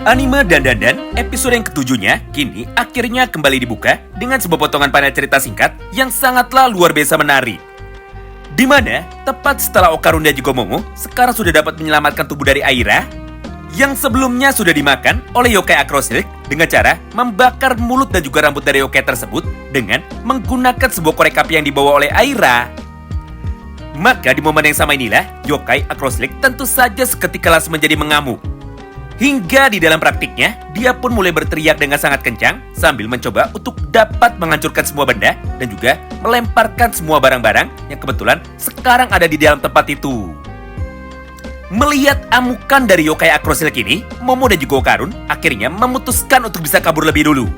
Anime Dandadan episode yang ketujuhnya kini akhirnya kembali dibuka dengan sebuah potongan panel cerita singkat yang sangatlah luar biasa menarik. Di mana tepat setelah Okarun dan juga Momo sekarang sudah dapat menyelamatkan tubuh dari Aira yang sebelumnya sudah dimakan oleh yokai Acrosilk dengan cara membakar mulut dan juga rambut dari yokai tersebut dengan menggunakan sebuah korek api yang dibawa oleh Aira. Maka di momen yang sama inilah, yokai Acrosilk tentu saja seketika langsung menjadi mengamuk. Hingga di dalam praktiknya, dia pun mulai berteriak dengan sangat kencang sambil mencoba untuk dapat menghancurkan semua benda dan juga melemparkan semua barang-barang yang kebetulan sekarang ada di dalam tempat itu. Melihat amukan dari yokai Acrosilk ini, Momo dan juga Okarun akhirnya memutuskan untuk bisa kabur lebih dulu.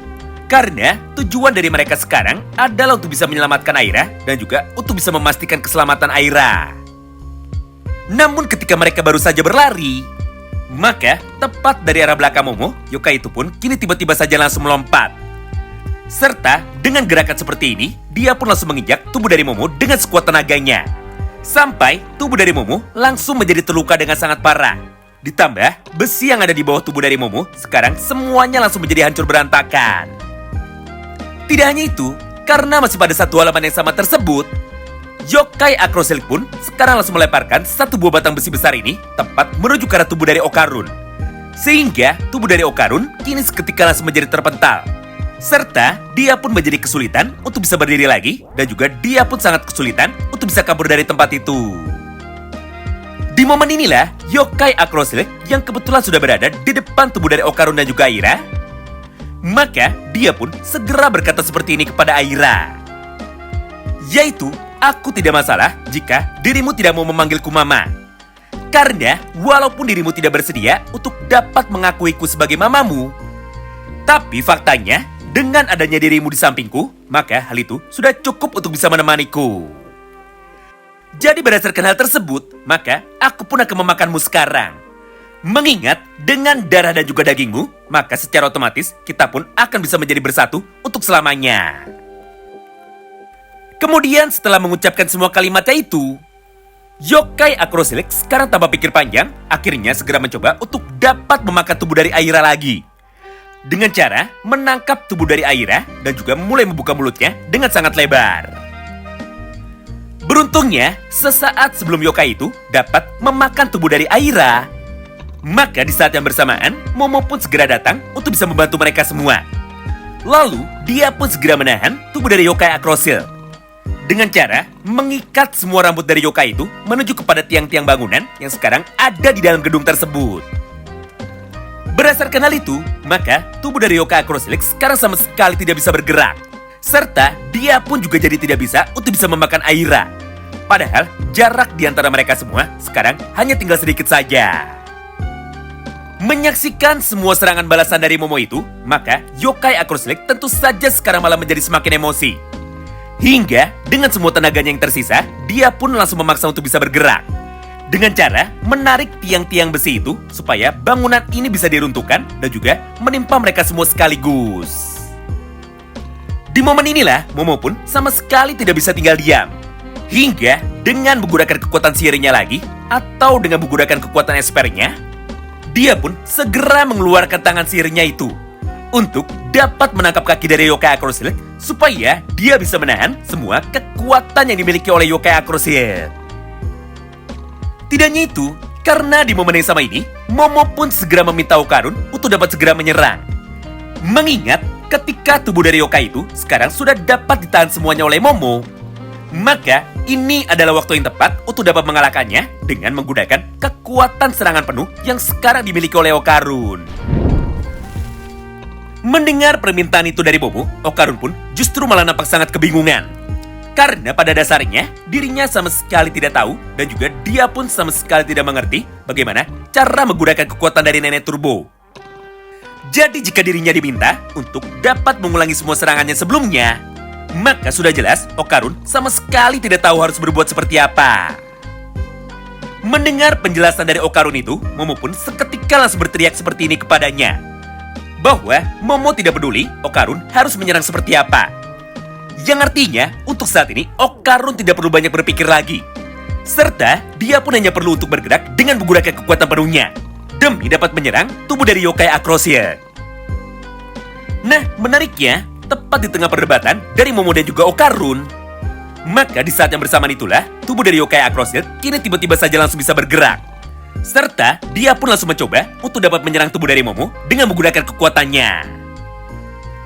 Karena tujuan dari mereka sekarang adalah untuk bisa menyelamatkan Aira dan juga untuk bisa memastikan keselamatan Aira. Namun ketika mereka baru saja berlari, maka tepat dari arah belakang Momo, yokai itu pun kini tiba-tiba saja langsung melompat. Serta dengan gerakan seperti ini, dia pun langsung menginjak tubuh dari Momo dengan sekuat tenaganya. Sampai tubuh dari Momo langsung menjadi terluka dengan sangat parah. Ditambah besi yang ada di bawah tubuh dari Momo sekarang semuanya langsung menjadi hancur berantakan. Tidak hanya itu, karena masih pada satu halaman yang sama tersebut, yokai Acrosilk pun sekarang langsung melemparkan satu buah batang besi besar ini tepat menuju ke arah tubuh dari Okarun. Sehingga tubuh dari Okarun kini seketika langsung menjadi terpental. Serta dia pun menjadi kesulitan untuk bisa berdiri lagi dan juga dia pun sangat kesulitan untuk bisa kabur dari tempat itu. Di momen inilah, yokai Acrosilk yang kebetulan sudah berada di depan tubuh dari Okarun dan juga Aira, maka dia pun segera berkata seperti ini kepada Aira, yaitu, aku tidak masalah jika dirimu tidak mau memanggilku mama. Karena walaupun dirimu tidak bersedia untuk dapat mengakuiku sebagai mamamu, tapi faktanya dengan adanya dirimu di sampingku, maka hal itu sudah cukup untuk bisa menemaniku. Jadi berdasarkan hal tersebut, maka aku pun akan memakanmu sekarang. Mengingat dengan darah dan juga dagingmu, maka secara otomatis kita pun akan bisa menjadi bersatu untuk selamanya. Kemudian setelah mengucapkan semua kalimatnya itu, yokai Acrosilk sekarang tanpa pikir panjang, akhirnya segera mencoba untuk dapat memakan tubuh dari Aira lagi. Dengan cara menangkap tubuh dari Aira dan juga mulai membuka mulutnya dengan sangat lebar. Beruntungnya, sesaat sebelum yokai itu dapat memakan tubuh dari Aira, maka di saat yang bersamaan, Momo pun segera datang untuk bisa membantu mereka semua. Lalu, dia pun segera menahan tubuh dari yokai Acrosilk dengan cara mengikat semua rambut dari yokai itu menuju kepada tiang-tiang bangunan yang sekarang ada di dalam gedung tersebut. Berdasarkan hal itu, maka tubuh dari yokai Acrosilk sekarang sama sekali tidak bisa bergerak. Serta dia pun juga jadi tidak bisa untuk bisa memakan Aira. Padahal jarak di antara mereka semua sekarang hanya tinggal sedikit saja. Menyaksikan semua serangan balasan dari Momo itu, maka yokai Acrosilk tentu saja sekarang malah menjadi semakin emosi. Hingga dengan semua tenaganya yang tersisa, dia pun langsung memaksa untuk bisa bergerak. Dengan cara menarik tiang-tiang besi itu supaya bangunan ini bisa diruntuhkan dan juga menimpa mereka semua sekaligus. Di momen inilah, Momo pun sama sekali tidak bisa tinggal diam. Hingga dengan menggunakan kekuatan sihirnya lagi, atau dengan menggunakan kekuatan espernya, dia pun segera mengeluarkan tangan sihirnya itu untuk dapat menangkap kaki dari yokai Acrosilk supaya dia bisa menahan semua kekuatan yang dimiliki oleh yokai Acrosilk. Tidak hanya itu, karena di momen yang sama ini, Momo pun segera meminta Okarun untuk dapat segera menyerang. Mengingat ketika tubuh dari yokai itu sekarang sudah dapat ditahan semuanya oleh Momo, maka ini adalah waktu yang tepat untuk dapat mengalahkannya dengan menggunakan kekuatan serangan penuh yang sekarang dimiliki oleh Okarun. Mendengar permintaan itu dari Momo, Okarun pun justru malah nampak sangat kebingungan. Karena pada dasarnya, dirinya sama sekali tidak tahu dan juga dia pun sama sekali tidak mengerti bagaimana cara menggunakan kekuatan dari Nenek Turbo. Jadi jika dirinya diminta untuk dapat mengulangi semua serangannya sebelumnya, maka sudah jelas Okarun sama sekali tidak tahu harus berbuat seperti apa. Mendengar penjelasan dari Okarun itu, Momo pun seketika langsung berteriak seperti ini kepadanya, bahwa Momo tidak peduli Okarun harus menyerang seperti apa. Yang artinya, untuk saat ini Okarun tidak perlu banyak berpikir lagi. Serta dia pun hanya perlu untuk bergerak dengan menggunakan kekuatan penuhnya. demi dapat menyerang tubuh dari yokai Acrosil. Nah, menariknya, tepat di tengah perdebatan dari Momo dan juga Okarun, maka di saat yang bersamaan itulah, tubuh dari yokai Acrosil kini tiba-tiba saja langsung bisa bergerak. Serta, dia pun langsung mencoba untuk dapat menyerang tubuh dari Momo dengan menggunakan kekuatannya.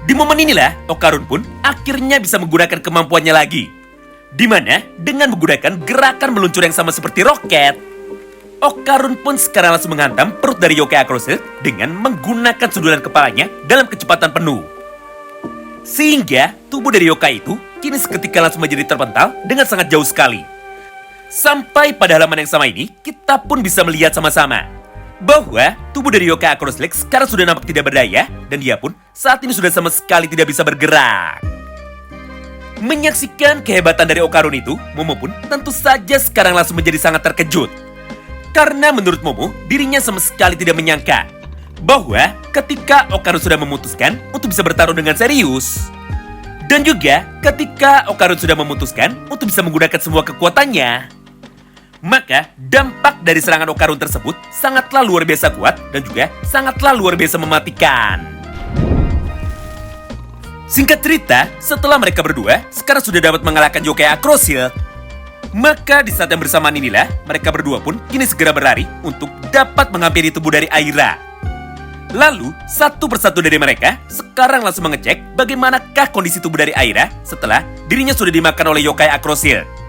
Di momen inilah, Okarun pun akhirnya bisa menggunakan kemampuannya lagi. Di mana, dengan menggunakan gerakan meluncur yang sama seperti roket, Okarun pun sekarang langsung menghantam perut dari yokai Acrosil dengan menggunakan sundulan kepalanya dalam kecepatan penuh. Sehingga tubuh dari yokai itu kini seketika langsung menjadi terpental dengan sangat jauh sekali. Sampai pada halaman yang sama ini, kita pun bisa melihat sama-sama bahwa tubuh dari yokai Acrosil sekarang sudah nampak tidak berdaya dan dia pun saat ini sudah sama sekali tidak bisa bergerak. Menyaksikan kehebatan dari Okarun itu, Momo pun tentu saja sekarang langsung menjadi sangat terkejut. Karena menurut Momo, dirinya sama sekali tidak menyangka bahwa ketika Okarun sudah memutuskan untuk bisa bertarung dengan serius, dan juga ketika Okarun sudah memutuskan untuk bisa menggunakan semua kekuatannya, maka dampak dari serangan Okarun tersebut sangatlah luar biasa kuat dan juga sangatlah luar biasa mematikan. Singkat cerita, setelah mereka berdua sekarang sudah dapat mengalahkan yokai Acrosil, maka di saat yang bersamaan inilah, mereka berdua pun kini segera berlari untuk dapat menghampiri tubuh dari Aira. Lalu, satu persatu dari mereka sekarang langsung mengecek bagaimanakah kondisi tubuh dari Aira setelah dirinya sudah dimakan oleh yokai Acrosil.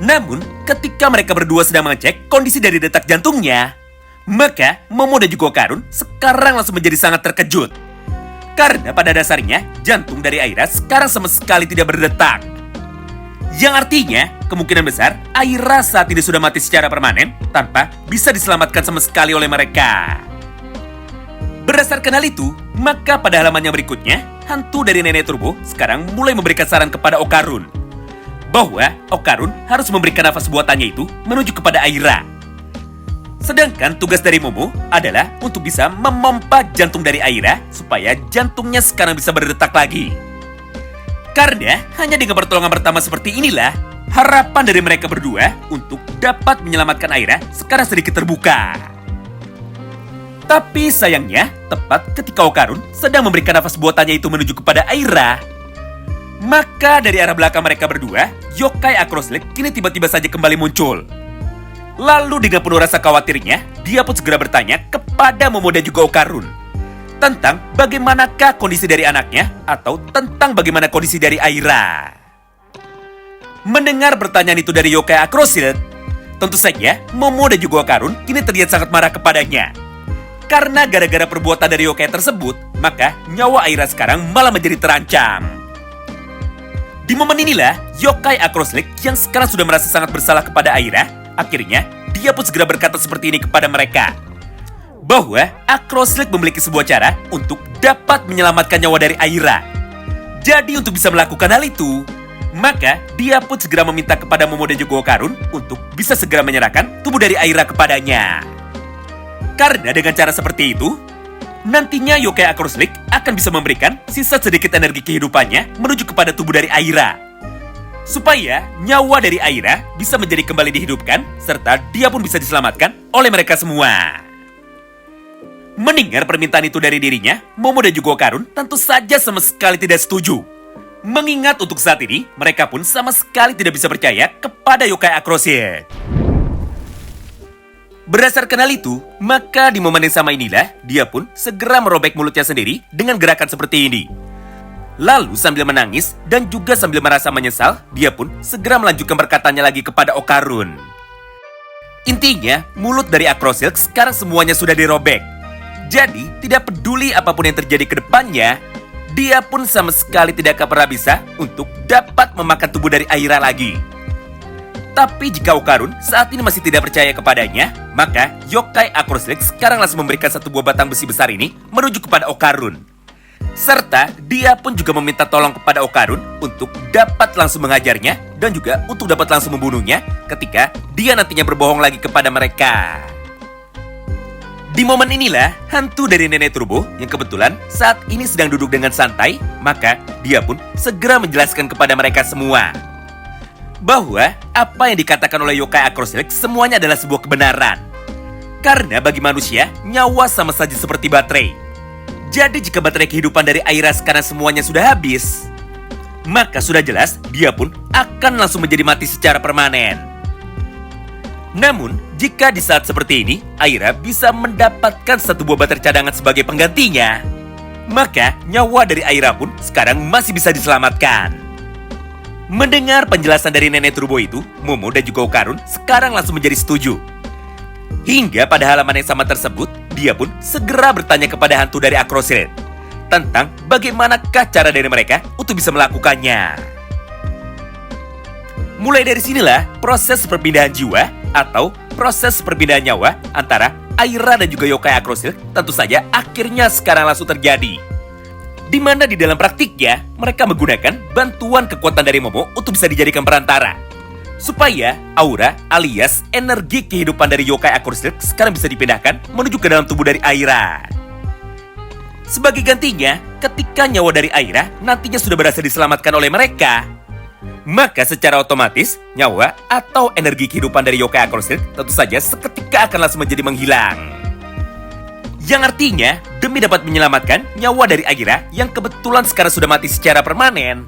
Namun, ketika mereka berdua sedang mengecek kondisi dari detak jantungnya, maka Momo dan juga Okarun sekarang langsung menjadi sangat terkejut. Karena pada dasarnya, jantung dari Aira sekarang sama sekali tidak berdetak. Yang artinya, kemungkinan besar Aira saat ini sudah mati secara permanen tanpa bisa diselamatkan sama sekali oleh mereka. Berdasarkan hal itu, maka pada halaman yang berikutnya, hantu dari Nenek Turbo sekarang mulai memberikan saran kepada Okarun bahwa Okarun harus memberikan nafas buatannya itu menuju kepada Aira. Sedangkan tugas dari Momo adalah untuk bisa memompa jantung dari Aira supaya jantungnya sekarang bisa berdetak lagi. Karena hanya dengan pertolongan pertama seperti inilah, harapan dari mereka berdua untuk dapat menyelamatkan Aira sekarang sedikit terbuka. Tapi sayangnya, tepat ketika Okarun sedang memberikan nafas buatannya itu menuju kepada Aira, maka dari arah belakang mereka berdua, yokai Acrosil kini tiba-tiba saja kembali muncul. Lalu dengan penuh rasa khawatirnya, dia pun segera bertanya kepada Momo dan juga Okarun tentang bagaimanakah kondisi dari anaknya atau tentang bagaimana kondisi dari Aira. Mendengar pertanyaan itu dari yokai Acrosil, tentu saja Momo dan juga Okarun kini terlihat sangat marah kepadanya. Karena gara-gara perbuatan dari yokai tersebut, maka nyawa Aira sekarang malah menjadi terancam. Di momen inilah, yokai Acrosil yang sekarang sudah merasa sangat bersalah kepada Aira, akhirnya dia pun segera berkata seperti ini kepada mereka, bahwa Acrosil memiliki sebuah cara untuk dapat menyelamatkan nyawa dari Aira. Jadi untuk bisa melakukan hal itu, maka dia pun segera meminta kepada Momo dan juga Okarun untuk bisa segera menyerahkan tubuh dari Aira kepadanya. Karena dengan cara seperti itu, nantinya yokai Acrosil akan bisa memberikan sisa sedikit energi kehidupannya menuju kepada tubuh dari Aira, supaya nyawa dari Aira bisa menjadi kembali dihidupkan serta dia pun bisa diselamatkan oleh mereka semua. Mendengar permintaan itu dari dirinya, Momo dan juga Okarun tentu saja sama sekali tidak setuju. Mengingat untuk saat ini, mereka pun sama sekali tidak bisa percaya kepada yokai Acrosil. Berdasarkan hal itu, maka di momen yang sama inilah, dia pun segera merobek mulutnya sendiri dengan gerakan seperti ini. Lalu sambil menangis dan juga sambil merasa menyesal, dia pun segera melanjutkan perkataannya lagi kepada Okarun. Intinya, mulut dari Acrosil sekarang semuanya sudah dirobek. Jadi, tidak peduli apapun yang terjadi ke depannya, dia pun sama sekali tidak akan pernah bisa untuk dapat memakan tubuh dari Aira lagi. Tapi jika Okarun saat ini masih tidak percaya kepadanya, maka yokai Acrosil sekarang langsung memberikan satu buah batang besi besar ini menuju kepada Okarun. Serta dia pun juga meminta tolong kepada Okarun untuk dapat langsung mengajarnya dan juga untuk dapat langsung membunuhnya ketika dia nantinya berbohong lagi kepada mereka. Di momen inilah, hantu dari Nenek Turbo yang kebetulan saat ini sedang duduk dengan santai, maka dia pun segera menjelaskan kepada mereka semua bahwa apa yang dikatakan oleh yokai Acrosil semuanya adalah sebuah kebenaran. Karena bagi manusia, nyawa sama saja seperti baterai. Jadi jika baterai kehidupan dari Aira sekarang semuanya sudah habis, maka sudah jelas dia pun akan langsung menjadi mati secara permanen. Namun, jika di saat seperti ini, Aira bisa mendapatkan satu buah baterai cadangan sebagai penggantinya, maka nyawa dari Aira pun sekarang masih bisa diselamatkan. Mendengar penjelasan dari Nenek Turbo itu, Momo dan juga Okarun sekarang langsung menjadi setuju. Hingga pada halaman yang sama tersebut, dia pun segera bertanya kepada hantu dari Acrosil tentang bagaimanakah cara dari mereka untuk bisa melakukannya. Mulai dari sinilah proses perpindahan jiwa atau proses perpindahan nyawa antara Aira dan juga Yokai Acrosil tentu saja akhirnya sekarang langsung terjadi. Di mana di dalam praktiknya mereka menggunakan bantuan kekuatan dari Momo untuk bisa dijadikan perantara, supaya aura alias energi kehidupan dari Yokai Acrosil sekarang bisa dipindahkan menuju ke dalam tubuh dari Aira. Sebagai gantinya, ketika nyawa dari Aira nantinya sudah berhasil diselamatkan oleh mereka, maka secara otomatis nyawa atau energi kehidupan dari Yokai Acrosil tentu saja seketika akan langsung menjadi menghilang. Yang artinya, demi dapat menyelamatkan nyawa dari Aira yang kebetulan sekarang sudah mati secara permanen,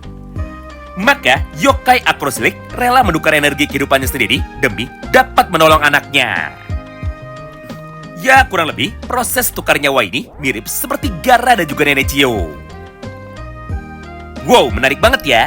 maka Yokai Acrosil rela menukar energi kehidupannya sendiri demi dapat menolong anaknya. Ya, kurang lebih proses tukar nyawa ini mirip seperti Gaara dan juga Nenek Chio. Wow, menarik banget ya.